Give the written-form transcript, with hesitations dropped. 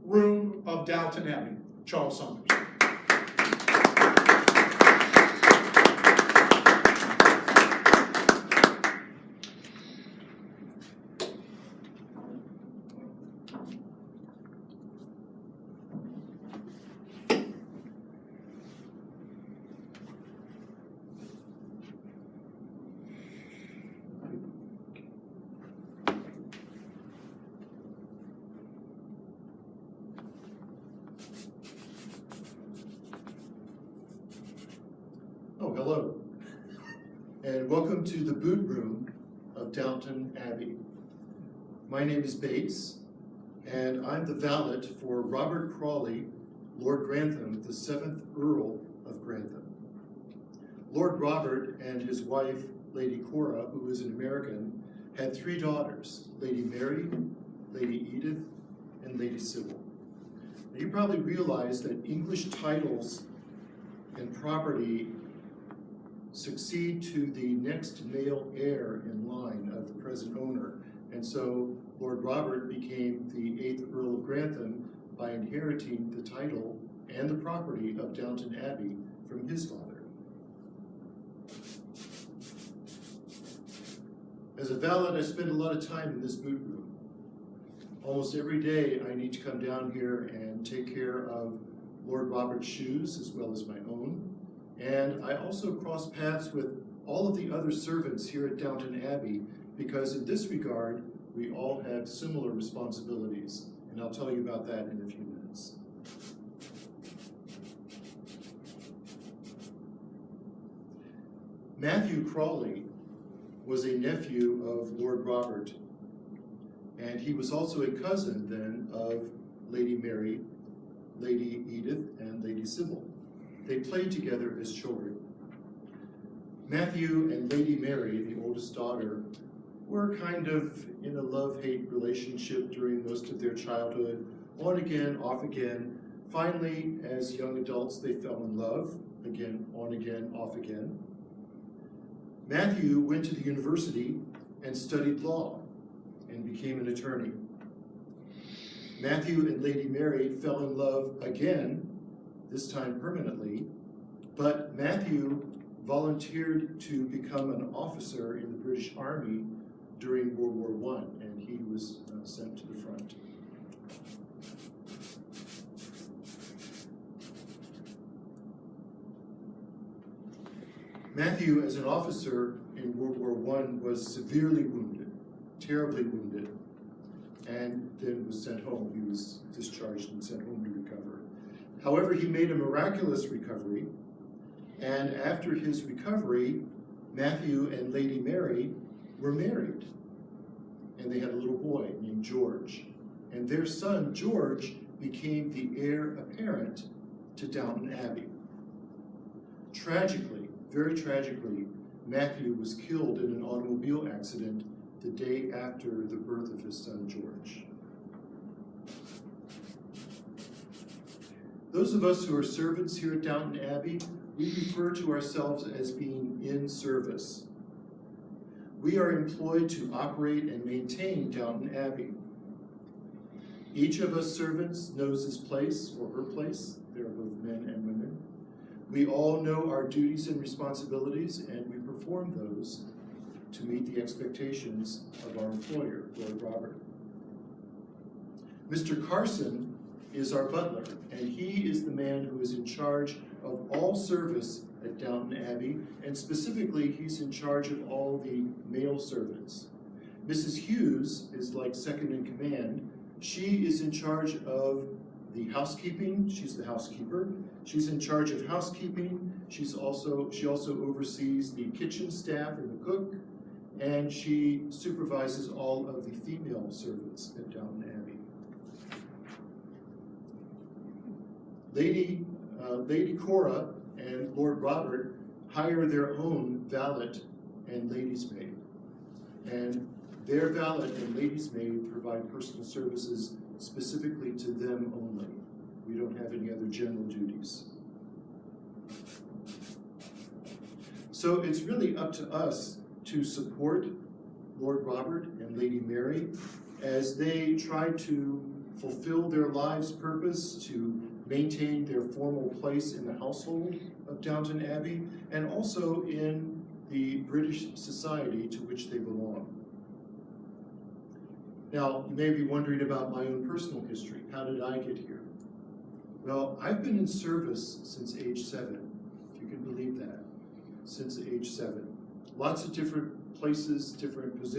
room of Downton Abbey, Charles Saunders. Oh, hello, and welcome to the boot room of Downton Abbey. My name is Bates, and I'm the valet for Robert Crawley, Lord Grantham, the 7th Earl of Grantham. Lord Robert and his wife, Lady Cora, who is an American, had 3 daughters, Lady Mary, Lady Edith, and Lady Sybil. Now, you probably realize that English titles and property succeed to the next male heir in line of the present owner. And so Lord Robert became the 8th Earl of Grantham by inheriting the title and the property of Downton Abbey from his father. As a valet, I spend a lot of time in this boot room. Almost every day I need to come down here and take care of Lord Robert's shoes as well as my own. And I also cross paths with all of the other servants here at Downton Abbey because in this regard, we all have similar responsibilities. And I'll tell you about that in a few minutes. Matthew Crawley was a nephew of Lord Robert, and he was also a cousin then of Lady Mary, Lady Edith, and Lady Sybil. They played together as children. Matthew and Lady Mary, the oldest daughter, were kind of in a love-hate relationship during most of their childhood, on again, off again. Finally, as young adults, they fell in love, again, on again, off again. Matthew went to the university and studied law and became an attorney. Matthew and Lady Mary fell in love again, this time permanently, but Matthew volunteered to become an officer in the British Army during World War I, and he was sent to the front. Matthew, as an officer in World War I, was severely wounded, terribly wounded, and then was sent home. He was discharged and sent home to recover. However, he made a miraculous recovery, and after his recovery, Matthew and Lady Mary were married, and they had a little boy named George, and their son, George, became the heir apparent to Downton Abbey. Tragically, very tragically, Matthew was killed in an automobile accident the day after the birth of his son, George. Those of us who are servants here at Downton Abbey, we refer to ourselves as being in service. We are employed to operate and maintain Downton Abbey. Each of us servants knows his place or her place. There are both men and women. We all know our duties and responsibilities, and we perform those to meet the expectations of our employer, Lord Robert. Mr. Carson is our butler, and he is the man who is in charge of all service at Downton Abbey, and specifically, he's in charge of all the male servants. Mrs. Hughes is like second in command. She is in charge of the housekeeping. She's the housekeeper. She's in charge of housekeeping. She also oversees the kitchen staff and the cook, and she supervises all of the female servants at Downton Abbey. Lady Cora and Lord Robert hire their own valet and lady's maid. And their valet and lady's maid provide personal services specifically to them only. We don't have any other general duties. So it's really up to us to support Lord Robert and Lady Mary as they try to fulfill their life's purpose, to maintain their formal place in the household of Downton Abbey, and also in the British society to which they belong. Now, you may be wondering about my own personal history. How did I get here? Well, I've been in service since age 7, if you can believe that, since age 7. Lots of different places, different positions.